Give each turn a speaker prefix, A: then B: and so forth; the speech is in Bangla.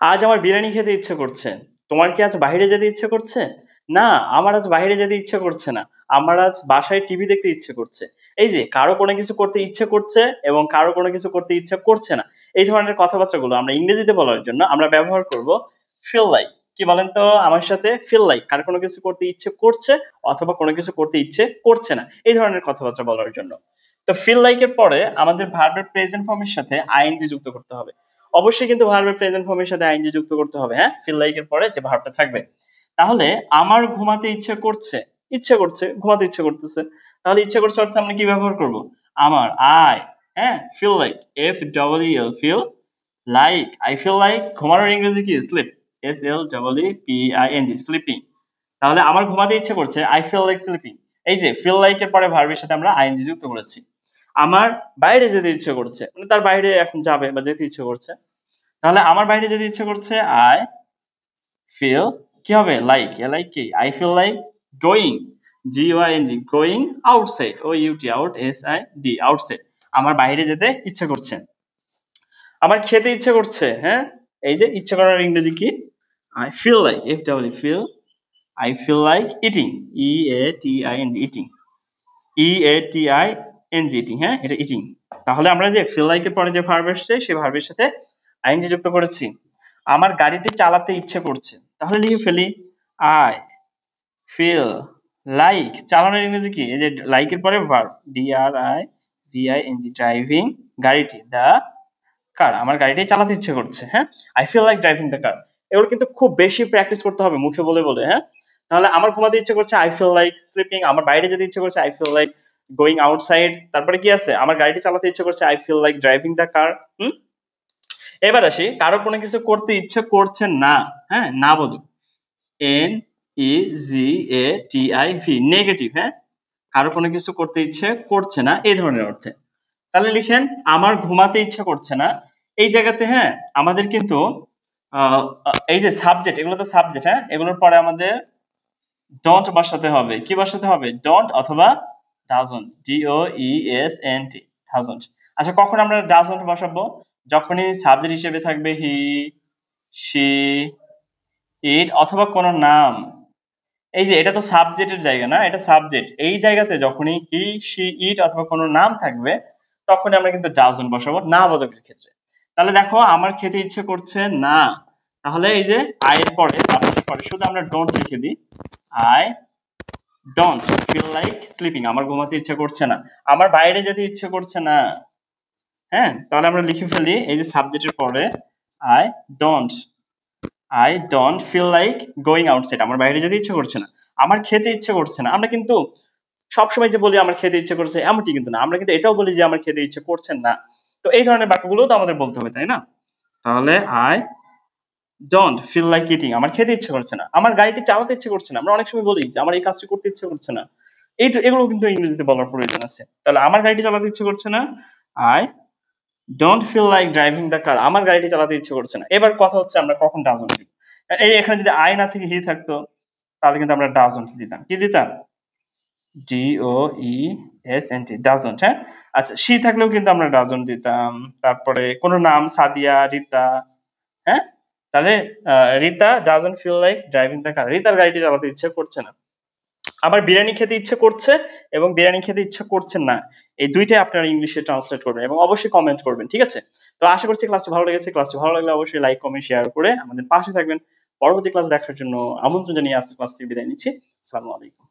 A: আজ আমার বিরিয়ানি খেতে ইচ্ছে করছে। তোমার কি আজ বাহিরে যেতে ইচ্ছে করছে? না, আমার আজ বাহিরে যেতে ইচ্ছে করছে না। আমার আজ বাসায় টিভি দেখতে ইচ্ছে করছে। এই যে কারো কোনো কিছু করতে ইচ্ছে করছে এবং কারো কোনো কিছু করতে ইচ্ছে করছে না। এই ধরনের কথাবার্তাগুলো আমরা ইংরেজিতে বলার জন্য আমরা ব্যবহার করব feel like। কি বলেন তো আমার সাথে? feel like কারো কোনো কিছু করতে ইচ্ছে করছে অথবা কোনো কিছু করতে ইচ্ছে করছে না। এই ধরনের কথাবার্তা বলার জন্য। তো feel like এর পরে আমাদের ভার্বের প্রেজেন্ট ফর্মের সাথে ing যুক্ত করতে হবে। অবশ্যই কিন্তু ভার্বের প্রেজেন্ট ফর্মের সাথে আইএনজি যুক্ত করতে হবে, হ্যাঁ? ফিল লাইক এর পরে যে ভার্বটা থাকবে। তাহলে আমার ঘুমাতে ইচ্ছে করছে, ইচ্ছে করছে, ঘুমাতে ইচ্ছে করতেছে। তাহলে ইচ্ছে করছে অর্থে আমরা কি ব্যবহার করব? আমার আই, হ্যাঁ? Feel like F double E L feel like I feel like ঘুমানোর ইংরেজি কি? Sleep S L double E P I N G sleeping. তাহলে আমার ঘুমাতে ইচ্ছে করছে আই ফিল লাইক স্লিপিং। এই যে ফিল লাইক এর পরে ভার্বের সাথে আমরা আইএনজি যুক্ত করেছি। আমার বাইরে যেতে ইচ্ছে করছে, মানে তার বাইরে এখন যাবে বা যেতে ইচ্ছে করছে। তাহলে আমার বাইরে যেতে ইচ্ছে করছে আই ফিল কি হবে লাইক লাইক কি I feel like going G O I N G going outside O U T out S I D outside আমার বাইরে যেতে ইচ্ছে করছে। আমার খেতে ইচ্ছে করছে, হ্যাঁ? এই যে ইচ্ছে করার ইংরেজি কি? I feel like F W feel I feel like eating E A T I N G eating E A T I N G eating, হ্যাঁ? এটা ইটিং। তাহলে আমরা যে ফিল লাইক এর পরে যে ভার্ব এসছে সেই ভার্বের সাথে আইএনজি যুক্ত করেছি। আমার গাড়িটি চালাতে ইচ্ছে করছে। তাহলে লিখে ফেলি আই ফিল লাইক চালানোর ইংরেজি কি? এই যে লাইক এর পরে verb D R I V I N G driving গাড়িটি দা কার আমার গাড়িটি চালাতে ইচ্ছে করছে, হ্যাঁ? I feel like driving the car. এগুলো কিন্তু খুব বেশি প্র্যাকটিস করতে হবে মুখে বলে বলে, হ্যাঁ? তাহলে আমার ঘুমাতে ইচ্ছে করছে আই ফিল লাইক স্লিপিং। আমার বাইরে যেতে ইচ্ছে করছে I feel like going outside. তারপরে কি আছে? আমার গাড়িটি চালাতে ইচ্ছে করছে I feel like driving the car. হুম? এবার আসি কারো কোনো কিছু করতে ইচ্ছে করছে না, হ্যাঁ? না বলি N E G A T I V negative, হ্যাঁ? কারো কোনো কিছু করতে ইচ্ছে করছে না এই ধরনের অর্থে। তাহলে লিখেন আমার ঘুমাতে ইচ্ছে করছে না। এই জায়গাতে, হ্যাঁ, আমাদের কিন্তু এই যে সাবজেক্ট এগুলো তো সাবজেক্ট, হ্যাঁ? এগুলোর পরে আমাদের ডোন্ট বসাতে হবে। কি বসাতে হবে? ডোন্ট অথবা doesn't D O E S N T doesn't. আচ্ছা কখন আমরা ডাজন্ট বসাবো? যখনই সাবজেক্ট হিসেবে থাকবে হি শি ইট অথবা কোনো নাম। এই যে এটা তো সাবজেক্টের জায়গা না, এটা সাবজেক্ট। এই জায়গাতে যখনই হি শি ইট অথবা কোনো নাম থাকবে তখনই আমরা কিন্তু ডাজন্ট বসাবো না বোধকের ক্ষেত্রে। তাহলে দেখো আমার খেতে ইচ্ছে করছে না। তাহলে এই যে আই এর পরে সাবজেক্টের পরে শুধু আমরা ডোন্ট লিখে দিই। I don't feel like sleeping আমার ঘুমাতে ইচ্ছে করছে না। আমার বাইরে যেতে ইচ্ছে করছে না, হ্যাঁ? তাহলে আমরা লিখে ফেলি এই যে সাবজেক্টের পরে I don't I don't feel like going outside আমার বাইরে যেতে ইচ্ছে করছে না। আমার খেতে ইচ্ছে করছে না। আমরা কিন্তু সবসময় যে বলি আমার খেতে ইচ্ছে করছে এমনটি কিন্তু না। আমরা কিন্তু এটাও বলি যে আমার খেতে ইচ্ছে করছে না। তো এই ধরনের বাক্যগুলোও তো আমাদের বলতে হবে, তাই না? তাহলে I don't feel like eating আমার খেতে ইচ্ছে করছে না। আমার গাড়িটি চালাতে ইচ্ছে করছে না। আমরা অনেক সময় বলি যে আমার এই কাজটি করতে ইচ্ছে করছে না। এগুলো কিন্তু ইংরেজিতে বলার প্রয়োজন আছে। তাহলে আমার গাড়িটি চালাতে ইচ্ছে করছে না। I don't feel like driving the car আমার গাড়িটি চালাতে ইচ্ছে করছে না। এবার কথা হচ্ছে আমরা কখন ডাজন্ট দিব। এই এখানে যদি আই না থেকে হি থাকতো তাহলে কিন্তু আমরা ডাজন্ট দিতাম। কি দিতাম? D O E S N T doesn't, হ্যাঁ? আচ্ছা শি থাকলেও কিন্তু আমরা ডাজন্ট দিতাম। তারপরে কোন নাম সাদিয়া, রিতা, হ্যাঁ? তাহলে Rita doesn't feel like driving the car রিতার গাড়িটি চালাতে ইচ্ছে করছে না। আবার বিরিয়ানি খেতে ইচ্ছে করছে এবং বিরিয়ানি খেতে ইচ্ছে করছে না। এই দুইটাই আপনারা ইংলিশে ট্রান্সলেট করবেন এবং অবশ্যই কমেন্ট করবেন। ঠিক আছে? তো আশা করছি ক্লাসটি ভালো লেগেছে। ক্লাসটি ভালো লাগলে অবশ্যই লাইক, কমেন্ট, শেয়ার করে আমাদের পাশে থাকবেন। পরবর্তী ক্লাস দেখার জন্য আমন্ত্রণ জানিয়ে আজকের ক্লাস থেকে বিদায় নিচ্ছি। আসসালামু আলাইকুম।